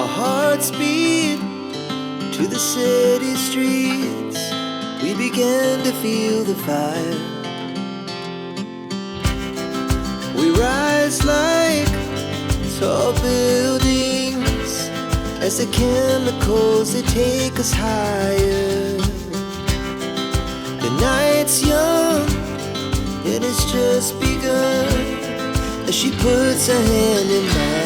Our hearts beat to the city streets. We began to feel the fire. We rise like tall buildings as the chemicals, they take us higher. The night's young, it has just begun as she puts her hand in mine.